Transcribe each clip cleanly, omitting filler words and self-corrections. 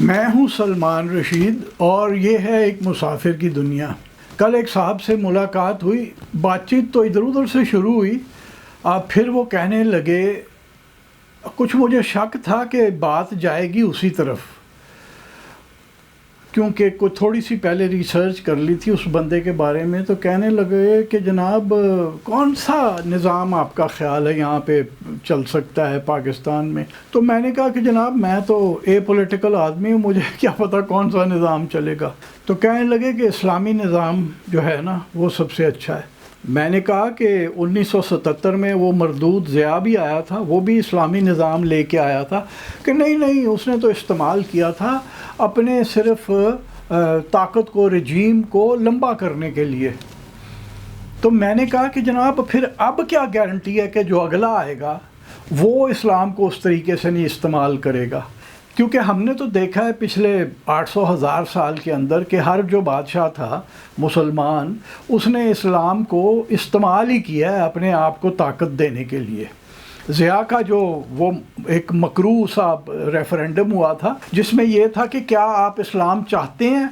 میں ہوں سلمان رشید اور یہ ہے ایک مسافر کی دنیا۔ کل ایک صاحب سے ملاقات ہوئی، بات چیت تو ادھر ادھر سے شروع ہوئی، پھر وہ کہنے لگے، کچھ مجھے شک تھا کہ بات جائے گی اسی طرف، کیونکہ کوئی تھوڑی سی پہلے ریسرچ کر لی تھی اس بندے کے بارے میں، تو کہنے لگے کہ جناب کون سا نظام آپ کا خیال ہے یہاں پہ چل سکتا ہے پاکستان میں؟ تو میں نے کہا کہ جناب میں تو اے پولیٹیکل آدمی ہوں، مجھے کیا پتہ کون سا نظام چلے گا۔ تو کہنے لگے کہ اسلامی نظام جو ہے نا وہ سب سے اچھا ہے۔ میں نے کہا کہ 1977 میں وہ مردود ضیاء بھی آیا تھا، وہ بھی اسلامی نظام لے کے آیا تھا، کہ نہیں اس نے تو استعمال کیا تھا اپنے صرف طاقت کو، رجیم کو لمبا کرنے کے لیے۔ تو میں نے کہا کہ جناب پھر اب کیا گارنٹی ہے کہ جو اگلا آئے گا وہ اسلام کو اس طریقے سے نہیں استعمال کرے گا؟ کیونکہ ہم نے تو دیکھا ہے پچھلے 800,000 سال کے اندر کہ ہر جو بادشاہ تھا مسلمان، اس نے اسلام کو استعمال ہی کیا ہے اپنے آپ کو طاقت دینے کے لیے۔ ضیاء کا جو وہ ایک مکروہ سا ریفرینڈم ہوا تھا جس میں یہ تھا کہ کیا آپ اسلام چاہتے ہیں؟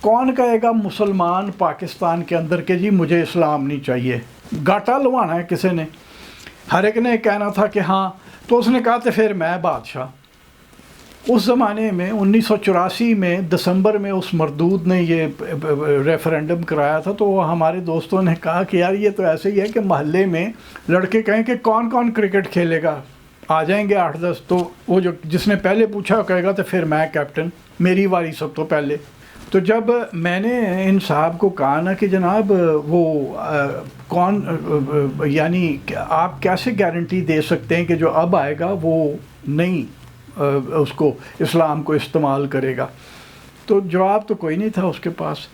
کون کہے گا مسلمان پاکستان کے اندر کہ جی مجھے اسلام نہیں چاہیے؟ گاٹا لوانا ہے کسی نے، ہر ایک نے کہنا تھا کہ ہاں۔ تو اس نے کہا تو پھر میں بادشاہ۔ اس زمانے میں 1984 میں دسمبر میں اس مردود نے یہ ریفرینڈم کرایا تھا، تو وہ ہمارے دوستوں نے کہا کہ یار یہ تو ایسے ہی ہے کہ محلے میں لڑکے کہیں کہ کون کون کرکٹ کھیلے گا، آ جائیں گے 8-10، تو وہ جس نے پہلے پوچھا کہے گا تو پھر میں کیپٹن، میری واری سب تو پہلے۔ تو جب میں نے ان صاحب کو کہا نا کہ جناب وہ کون، یعنی آپ کیسے گارنٹی دے سکتے ہیں کہ جو اب آئے گا وہ نہیں اس کو اسلام کو استعمال کرے گا؟ تو جواب تو کوئی نہیں تھا اس کے پاس۔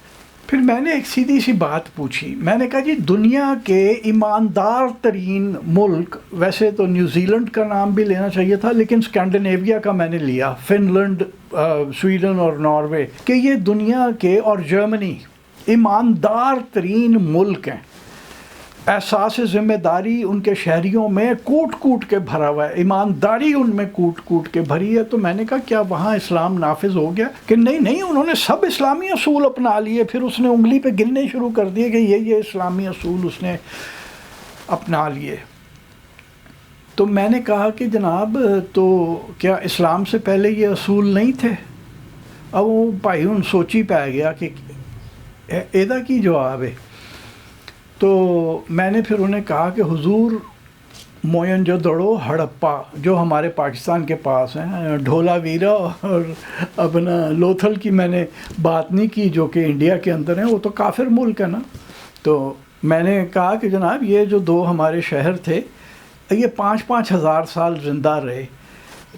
پھر میں نے ایک سیدھی سی بات پوچھی، میں نے کہا جی دنیا کے ایماندار ترین ملک، ویسے تو نیوزی لینڈ کا نام بھی لینا چاہیے تھا لیکن اسکینڈینیویا کا میں نے لیا، فن لینڈ، سویڈن اور ناروے، کہ یہ دنیا کے، اور جرمنی، ایماندار ترین ملک ہیں۔ احساس ذمہ داری ان کے شہریوں میں کوٹ کوٹ کے بھرا ہوا ہے، ایمانداری ان میں کوٹ کوٹ کے بھری ہے۔ تو میں نے کہا کیا وہاں اسلام نافذ ہو گیا؟ کہ نہیں انہوں نے سب اسلامی اصول اپنا لیے۔ پھر اس نے انگلی پہ گننے شروع کر دیے کہ یہ اسلامی اصول اس نے اپنا لیے۔ تو میں نے کہا کہ جناب تو کیا اسلام سے پہلے یہ اصول نہیں تھے؟ اب وہ بھائی ان سوچی پہ گیا کہ ایدا کی جواب ہے۔ تو میں نے پھر انہیں کہا کہ حضور موئنجودڑو، ہڑپا جو ہمارے پاکستان کے پاس ہیں، ڈھولا ویرا اور اپنا لوتھل کی میں نے بات نہیں کی جو کہ انڈیا کے اندر ہیں، وہ تو کافر ملک ہے نا۔ تو میں نے کہا کہ جناب یہ جو دو ہمارے شہر تھے یہ 5-5 ہزار سال زندہ رہے،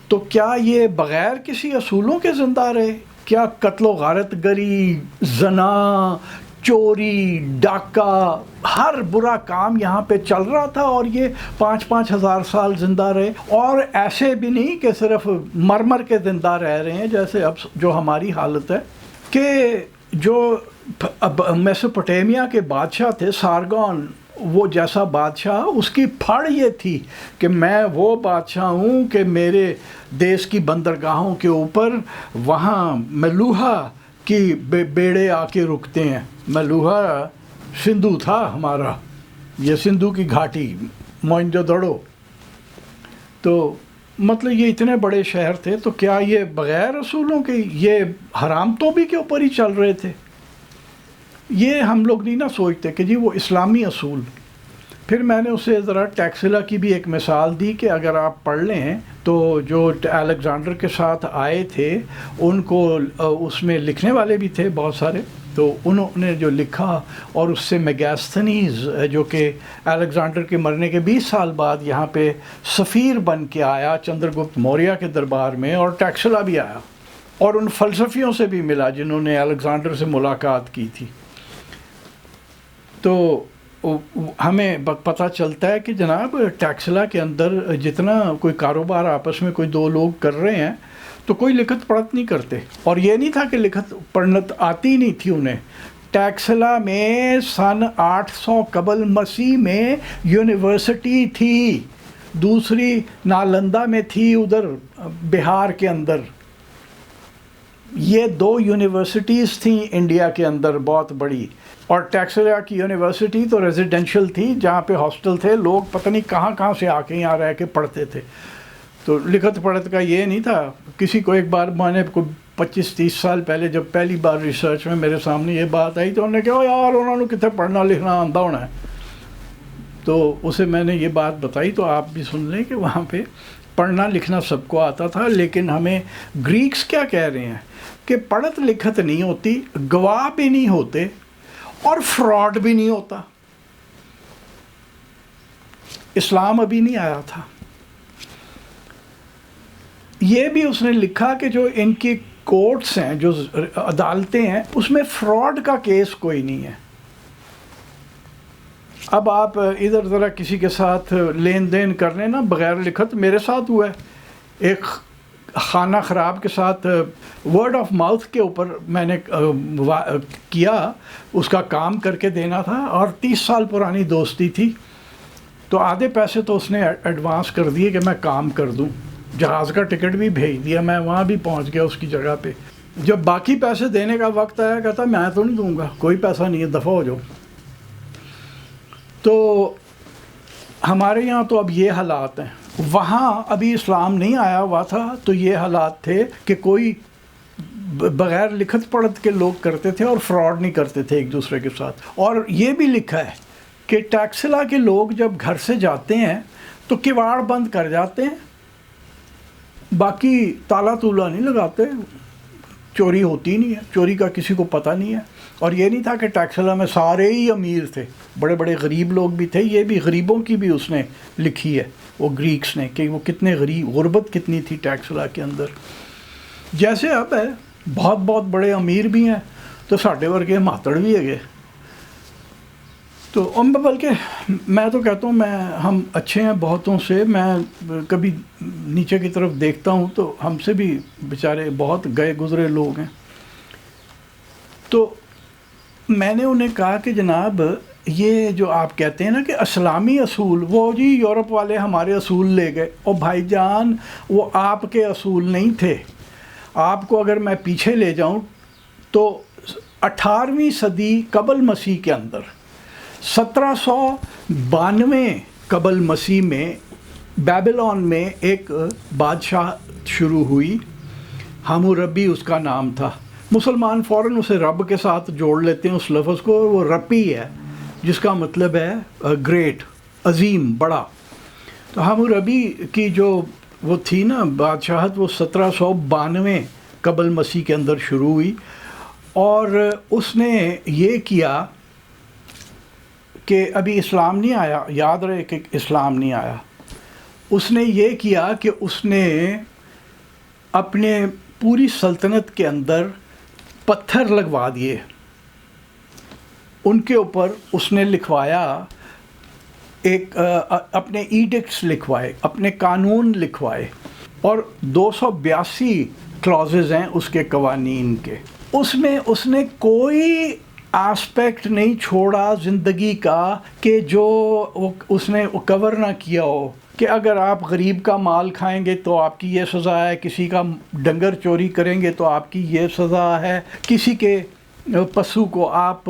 تو کیا یہ بغیر کسی اصولوں کے زندہ رہے؟ کیا قتل و غارت گری، زنا، چوری، ڈاکہ، ہر برا کام یہاں پہ چل رہا تھا اور یہ 5-5 ہزار سال زندہ رہے؟ اور ایسے بھی نہیں کہ صرف مر کے زندہ رہ رہے ہیں جیسے اب جو ہماری حالت ہے، کہ جو میسوپوٹیمیا کے بادشاہ تھے سارگون، وہ جیسا بادشاہ، اس کی پھڑ یہ تھی کہ میں وہ بادشاہ ہوں کہ میرے دیس کی بندرگاہوں کے اوپر وہاں ملوہا کی بیڑے آ کے رکتے ہیں۔ ملوہا سندھو تھا ہمارا، یہ سندھو کی گھاٹی موئنجودڑو۔ تو مطلب یہ اتنے بڑے شہر تھے، تو کیا یہ بغیر اصولوں کے یہ حرام توبی کے اوپر ہی چل رہے تھے؟ یہ ہم لوگ نہیں نا سوچتے کہ جی وہ اسلامی اصول۔ پھر میں نے اسے ذرا ٹیکسلا کی بھی ایک مثال دی کہ اگر آپ پڑھ لیں تو جو الیگزینڈر کے ساتھ آئے تھے ان کو اس میں لکھنے والے بھی تھے بہت سارے، تو انہوں نے جو لکھا، اور اس سے میگاستھنیز جو کہ الیگزینڈر کے مرنے کے 20 سال بعد یہاں پہ سفیر بن کے آیا چندر گپت موریہ کے دربار میں، اور ٹیکسلا بھی آیا اور ان فلسفیوں سے بھی ملا جنہوں نے الیگزینڈر سے ملاقات کی تھی۔ تو ہمیں پتہ چلتا ہے کہ جناب ٹیکسلا کے اندر جتنا کوئی کاروبار آپس میں کوئی دو لوگ کر رہے ہیں تو کوئی لکھت پڑھت نہیں کرتے، اور یہ نہیں تھا کہ لکھت پڑھت آتی نہیں تھی انہیں۔ ٹیکسلا میں سن 800 قبل مسیح میں یونیورسٹی تھی، دوسری نالندہ میں تھی ادھر بہار کے اندر، یہ 2 یونیورسٹیز تھیں انڈیا کے اندر بہت بڑی، اور ٹیکسلا کی یونیورسٹی تو ریزیڈینشل تھی جہاں پہ ہاسٹل تھے، لوگ پتہ نہیں کہاں سے آ کے یہاں رہ کے پڑھتے تھے. تو لکھت پڑھت کا یہ نہیں تھا. کسی کو ایک بار میں نے 25-30 سال پہلے جب پہلی بار ریسرچ میں میرے سامنے یہ بات آئی تو انہوں نے کہا یار انہوں نے کتنے پڑھنا لکھنا آندہ ہونا ہے. تو اسے میں نے یہ بات بتائی تو آپ بھی سن لیں کہ وہاں پہ پڑھنا لکھنا سب کو آتا تھا، لیکن ہمیں گریکس کیا کہہ رہے ہیں کہ پڑھت لکھت نہیں ہوتی، گواہ بھی نہیں ہوتے اور فراڈ بھی نہیں ہوتا. اسلام ابھی نہیں آیا تھا. یہ بھی اس نے لکھا کہ جو ان کی کورٹس ہیں، جو عدالتیں ہیں، اس میں فراڈ کا کیس کوئی نہیں ہے. اب آپ ادھر ذرا کسی کے ساتھ لین دین کر لیں نا بغیر لکھت، میرے ساتھ ہوا ہے. ایک خانہ خراب کے ساتھ ورڈ آف ماؤتھ کے اوپر میں نے کیا، اس کا کام کر کے دینا تھا، اور 30 سال پرانی دوستی تھی. تو آدھے پیسے تو اس نے ایڈوانس کر دیے کہ میں کام کر دوں، جہاز کا ٹکٹ بھی بھیج دیا، میں وہاں بھی پہنچ گیا اس کی جگہ پہ. جب باقی پیسے دینے کا وقت آیا کہتا میں تو نہیں دوں گا، کوئی پیسہ نہیں ہے، دفع ہو جاؤ. تو ہمارے یہاں تو اب یہ حالات ہیں. وہاں ابھی اسلام نہیں آیا ہوا تھا تو یہ حالات تھے کہ کوئی بغیر لکھت پڑھت کے لوگ کرتے تھے اور فراڈ نہیں کرتے تھے ایک دوسرے کے ساتھ. اور یہ بھی لکھا ہے کہ ٹیکسلا کے لوگ جب گھر سے جاتے ہیں تو کواڑ بند کر جاتے ہیں، باقی تالا تولا نہیں لگاتے. چوری ہوتی نہیں ہے، چوری کا کسی کو پتہ نہیں ہے. اور یہ نہیں تھا کہ ٹیکسلا میں سارے ہی امیر تھے، بڑے بڑے غریب لوگ بھی تھے. یہ بھی غریبوں کی بھی اس نے لکھی ہے، وہ گریکس نے، کہ وہ کتنے غریب، غربت کتنی تھی ٹیکسلا کے اندر. جیسے اب ہے بہت بہت بڑے امیر بھی ہیں تو ساڈے ورگے ماتڑ بھی ہے گے. تو بلکہ میں تو کہتا ہوں ہم اچھے ہیں بہتوں سے. میں کبھی نیچے کی طرف دیکھتا ہوں تو ہم سے بھی بیچارے بہت گئے گزرے لوگ ہیں. تو میں نے انہیں کہا کہ جناب یہ جو آپ کہتے ہیں نا کہ اسلامی اصول، وہ جی یورپ والے ہمارے اصول لے گئے. اور بھائی جان وہ آپ کے اصول نہیں تھے. آپ کو اگر میں پیچھے لے جاؤں تو 18ویں صدی قبل مسیح کے اندر 1792 قبل مسیح میں بیبلون میں ایک بادشاہ شروع ہوئی، حموربی اس کا نام تھا. مسلمان فوراً اسے رب کے ساتھ جوڑ لیتے ہیں اس لفظ کو. وہ رپی ہے جس کا مطلب ہے گریٹ، عظیم، بڑا. تو حموربی کی جو وہ تھی نا بادشاہت، وہ 1792 قبل مسیح کے اندر شروع ہوئی. اور اس نے یہ کیا کہ ابھی اسلام نہیں آیا، یاد رہے کہ اسلام نہیں آیا. اس نے یہ کیا کہ اس نے اپنے پوری سلطنت کے اندر پتھر لگوا دیے. ان کے اوپر اس نے لکھوایا ایک اپنے ایڈکٹس لکھوائے، اپنے قانون لکھوائے، اور 282 کلازز ہیں اس کے قوانین کے. اس میں اس نے کوئی آسپیکٹ نہیں چھوڑا زندگی کا کہ جو اس نے کور نہ کیا ہو. کہ اگر آپ غریب کا مال کھائیں گے تو آپ کی یہ سزا ہے، کسی کا ڈنگر چوری کریں گے تو آپ کی یہ سزا ہے، کسی کے پشو کو آپ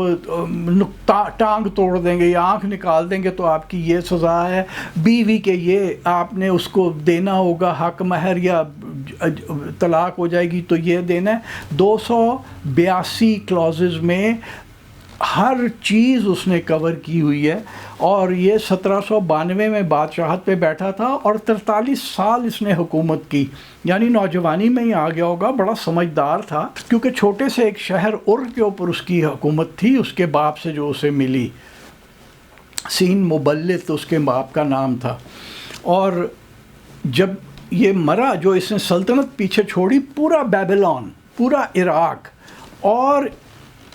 ٹانگ توڑ دیں گے یا آنکھ نکال دیں گے تو آپ کی یہ سزا ہے، بیوی کے یہ آپ نے اس کو دینا ہوگا حق مہر، یا طلاق ہو جائے گی تو یہ دینا ہے. 282 کلازز میں ہر چیز اس نے کور کی ہوئی ہے. اور یہ 1792 میں بادشاہت پہ بیٹھا تھا اور 43 سال اس نے حکومت کی. یعنی نوجوانی میں ہی آ گیا ہوگا، بڑا سمجھدار تھا، کیونکہ چھوٹے سے ایک شہر کے اوپر اس کی حکومت تھی، اس کے باپ سے جو اسے ملی. سین مبلت اس کے باپ کا نام تھا. اور جب یہ مرا، جو اس نے سلطنت پیچھے چھوڑی، پورا بیبلون، پورا عراق اور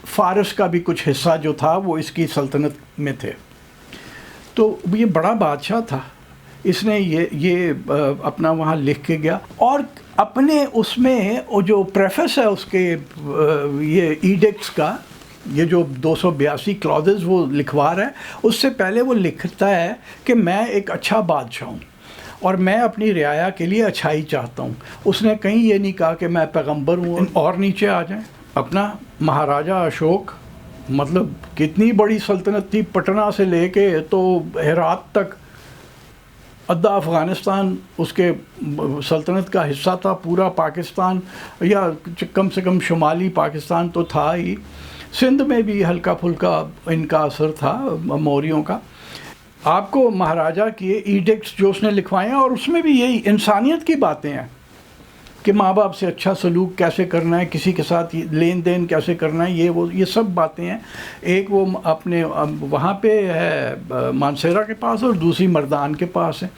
فارس کا بھی کچھ حصہ جو تھا وہ اس کی سلطنت میں تھے. تو یہ بڑا بادشاہ تھا. اس نے یہ اپنا وہاں لکھ کے گیا، اور اپنے اس میں جو پریفس ہے اس کے یہ ایڈکٹس کا، یہ جو 282 کلازز وہ لکھوا رہا ہے، اس سے پہلے وہ لکھتا ہے کہ میں ایک اچھا بادشاہ ہوں، اور میں اپنی رعایا کے لیے اچھائی چاہتا ہوں. اس نے کہیں یہ نہیں کہا کہ میں پیغمبر ہوں. اور نیچے آ جائیں، اپنا مہاراجہ اشوک، مطلب کتنی بڑی سلطنت تھی، پٹنہ سے لے کے تو ہرات تک، ادھا افغانستان اس کے سلطنت کا حصہ تھا، پورا پاکستان یا کم سے کم شمالی پاکستان تو تھا ہی. سندھ میں بھی ہلکا پھلکا ان کا اثر تھا موریوں کا. آپ کو مہاراجہ کی ایڈکٹس جو اس نے لکھوائے ہیں، اور اس میں بھی یہی انسانیت کی باتیں ہیں کہ ماں باپ سے اچھا سلوک کیسے کرنا ہے، کسی کے ساتھ لین دین کیسے کرنا ہے، یہ سب باتیں ہیں. ایک وہ اپنے وہاں پہ ہے مانسیرا کے پاس، اور دوسری مردان کے پاس ہے.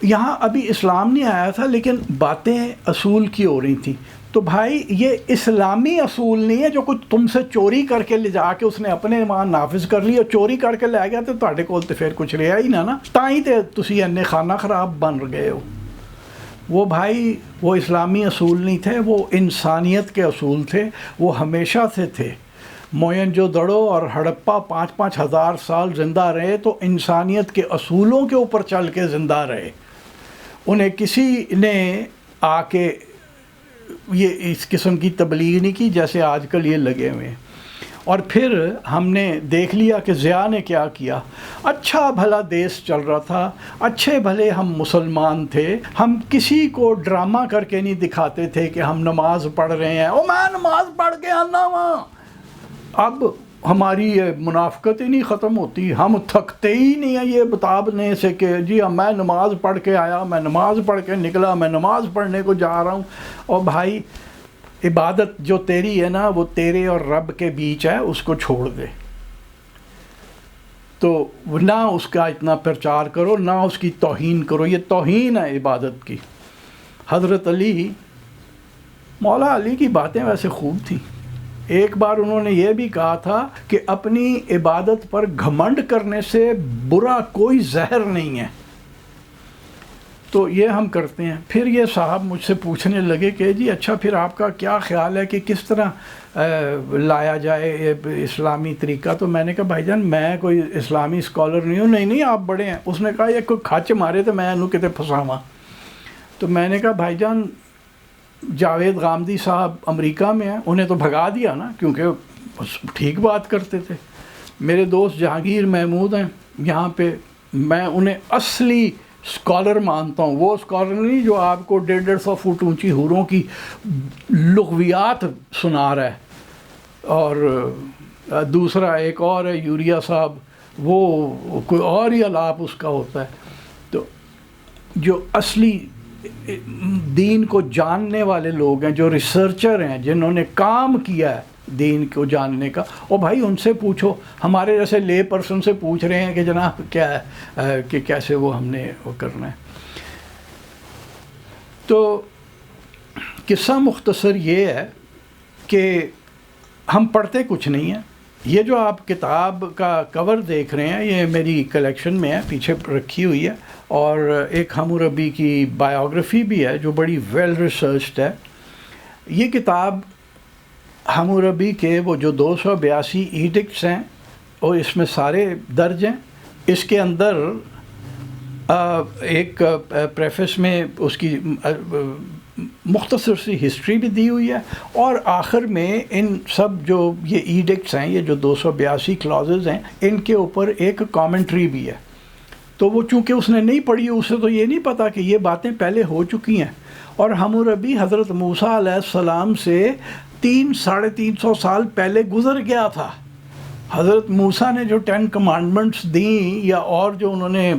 یہاں ابھی اسلام نہیں آیا تھا لیکن باتیں اصول کی ہو رہی تھیں. تو بھائی یہ اسلامی اصول نہیں ہے جو کچھ تم سے چوری کر کے لے جا کے اس نے اپنے وہاں نافذ کر لی، اور چوری کر کے لے گیا تو تہاڈے کول تو پھر کچھ رہا ہی نا تائیں تے تسی اننے خانہ خراب بن گئے ہو. وہ بھائی وہ اسلامی اصول نہیں تھے، وہ انسانیت کے اصول تھے، وہ ہمیشہ سے تھے. موئنجو دڑو اور ہڑپا 5-5 ہزار سال زندہ رہے تو انسانیت کے اصولوں کے اوپر چل کے زندہ رہے. انہیں کسی نے آ کے یہ اس قسم کی تبلیغ نہیں کی جیسے آج کل یہ لگے ہوئے ہیں. اور پھر ہم نے دیکھ لیا کہ ضیاء نے کیا کیا. اچھا بھلا دیس چل رہا تھا، اچھے بھلے ہم مسلمان تھے، ہم کسی کو ڈرامہ کر کے نہیں دکھاتے تھے کہ ہم نماز پڑھ رہے ہیں، او میں نماز پڑھ کے آنا وہاں. اب ہماری یہ منافقت ہی نہیں ختم ہوتی، ہم تھکتے ہی نہیں ہیں یہ بتانے سے کہ جی میں نماز پڑھ کے آیا، میں نماز پڑھ کے نکلا، میں نماز پڑھنے کو جا رہا ہوں. اور بھائی عبادت جو تیری ہے نا وہ تیرے اور رب کے بیچ ہے، اس کو چھوڑ دے. تو نہ اس کا اتنا پرچار کرو، نہ اس کی توہین کرو، یہ توہین ہے عبادت کی. حضرت علی، مولا علی کی باتیں ویسے خوب تھیں. ایک بار انہوں نے یہ بھی کہا تھا کہ اپنی عبادت پر گھمنڈ کرنے سے برا کوئی زہر نہیں ہے. تو یہ ہم کرتے ہیں. پھر یہ صاحب مجھ سے پوچھنے لگے کہ جی اچھا پھر آپ کا کیا خیال ہے کہ کس طرح لایا جائے اسلامی طریقہ. تو میں نے کہا بھائی جان میں کوئی اسلامی اسکالر نہیں ہوں. نہیں آپ بڑے ہیں. اس نے کہا یہ کوئی کھچ مارے تو میں انہوں کتے پھساواں. تو میں نے کہا بھائی جان جاوید غامدی صاحب امریکہ میں ہیں، انہیں تو بھگا دیا نا کیونکہ ٹھیک بات کرتے تھے. میرے دوست جہانگیر محمود ہیں یہاں پہ، میں انہیں اصلی اسکالر مانتا ہوں. وہ اسکالر نہیں جو آپ کو 150 فٹ اونچی حوروں کی لغویات سنا رہا ہے. اور دوسرا ایک اور ہے یوریا صاحب، وہ کوئی اور ہی الاپ اس کا ہوتا ہے. تو جو اصلی دین کو جاننے والے لوگ ہیں، جو ریسرچر ہیں، جنہوں نے کام کیا ہے دین کو جاننے کا، اور بھائی ان سے پوچھو. ہمارے جیسے لے پرسن سے پوچھ رہے ہیں کہ جناب کیا ہے کہ کیسے وہ ہم نے وہ کرنا ہے. تو قصہ مختصر یہ ہے کہ ہم پڑھتے کچھ نہیں ہیں. یہ جو آپ کتاب کا کور دیکھ رہے ہیں یہ میری کلیکشن میں ہے، پیچھے رکھی ہوئی ہے. اور ایک حموربی کی بایوگرافی بھی ہے جو بڑی ویل ریسرچڈ ہے. یہ کتاب حموربی کے وہ جو 282 ایڈکٹس ہیں اور اس میں سارے درج ہیں. اس کے اندر ایک پریفس میں اس کی مختصر سی ہسٹری بھی دی ہوئی ہے، اور آخر میں ان سب جو یہ ایڈکٹس ہیں، یہ جو 282 کلازز ہیں، ان کے اوپر ایک کامنٹری بھی ہے. تو وہ چونکہ اس نے نہیں پڑھی، اسے تو یہ نہیں پتا کہ یہ باتیں پہلے ہو چکی ہیں. اور حموربی حضرت موسیٰ علیہ السلام سے 300-350 سال پہلے گزر گیا تھا. حضرت موسیٰ نے جو 10 کمانڈمنٹس دیں یا اور جو انہوں نے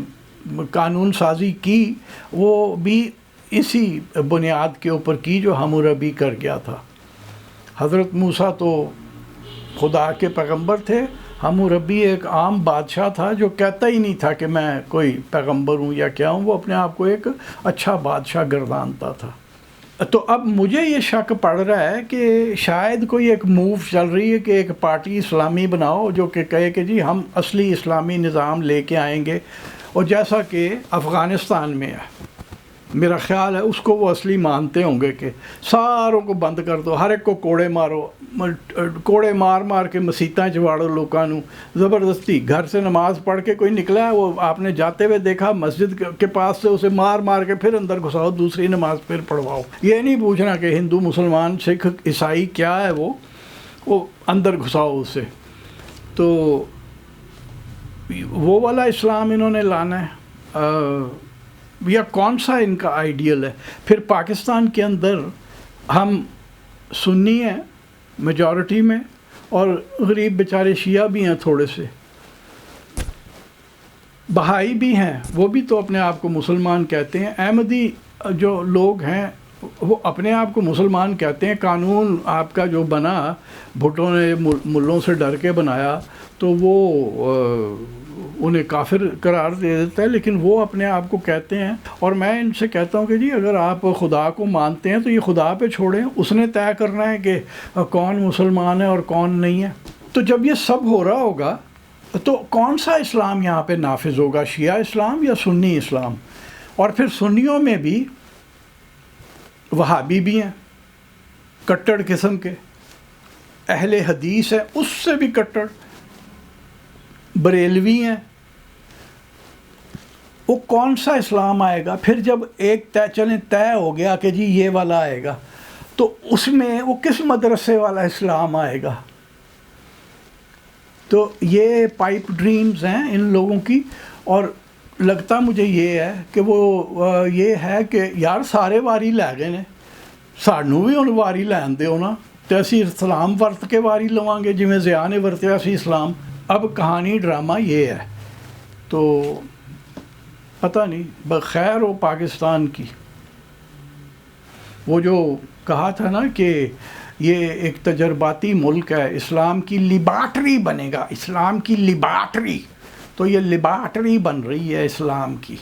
قانون سازی کی، وہ بھی اسی بنیاد کے اوپر کی جو حموربی کر گیا تھا. حضرت موسیٰ تو خدا کے پیغمبر تھے، حموربی ایک عام بادشاہ تھا جو کہتا ہی نہیں تھا کہ میں کوئی پیغمبر ہوں یا کیا ہوں. وہ اپنے آپ کو ایک اچھا بادشاہ گردانتا تھا. تو اب مجھے یہ شک پڑ رہا ہے کہ شاید کوئی ایک موو چل رہی ہے کہ ایک پارٹی اسلامی بناؤ جو کہ کہے کہ جی ہم اصلی اسلامی نظام لے کے آئیں گے، اور جیسا کہ افغانستان میں ہے. میرا خیال ہے اس کو وہ اصلی مانتے ہوں گے کہ ساروں کو بند کر دو، ہر ایک کو کوڑے مارو، کوڑے مار مار کے مسیتاں چواڑو لوکاں نو زبردستی۔ گھر سے نماز پڑھ کے کوئی نکلا ہے، وہ آپ نے جاتے ہوئے دیکھا مسجد کے پاس سے اسے مار مار کے پھر اندر گھساؤ، دوسری نماز پھر پڑھواؤ۔ یہ نہیں پوچھنا کہ ہندو مسلمان سکھ عیسائی کیا ہے، وہ اندر گھساؤ اسے۔ تو وہ والا اسلام انہوں نے لانا ہے یا کون سا ان کا آئیڈیل ہے؟ پھر پاکستان کے اندر ہم سنی ہیں میجورٹی میں، اور غریب بیچارے شیعہ بھی ہیں، تھوڑے سے بہائی بھی ہیں، وہ بھی تو اپنے آپ کو مسلمان کہتے ہیں۔ احمدی جو لوگ ہیں وہ اپنے آپ کو مسلمان کہتے ہیں۔ قانون آپ کا جو بنا بھٹو نے ملوں سے ڈر کے بنایا تو وہ انہیں کافر قرار دے دیتا ہے، لیکن وہ اپنے آپ کو کہتے ہیں۔ اور میں ان سے کہتا ہوں کہ جی اگر آپ خدا کو مانتے ہیں تو یہ خدا پہ چھوڑیں، اس نے طے کرنا ہے کہ کون مسلمان ہے اور کون نہیں ہے۔ تو جب یہ سب ہو رہا ہوگا تو کون سا اسلام یہاں پہ نافذ ہوگا، شیعہ اسلام یا سنی اسلام؟ اور پھر سنیوں میں بھی وہابی بھی ہیں کٹڑ قسم کے، اہل حدیث ہیں اس سے بھی کٹڑ، بریلوی ہیں۔ وہ کون سا اسلام آئے گا؟ پھر جب ایک طے ہو گیا کہ جی یہ والا آئے گا، تو اس میں وہ کس مدرسے والا اسلام آئے گا؟ تو یہ پائپ ڈریمز ہیں ان لوگوں کی۔ اور لگتا مجھے یہ ہے کہ وہ یہ ہے کہ یار سارے واری لے گئے نے، سانوں بھی ہن واری لین دیو نا، تے اسی اسلام ورت کے واری لواں گے جویں ضیاء نے ورتیا سی اسلام۔ اب کہانی ڈرامہ یہ ہے، تو پتہ نہیں بخیر ہو پاکستان کی۔ وہ جو کہا تھا نا کہ یہ ایک تجرباتی ملک ہے، اسلام کی لیبارٹری بنے گا، اسلام کی لیبارٹری، تو یہ لیبارٹری بن رہی ہے اسلام کی۔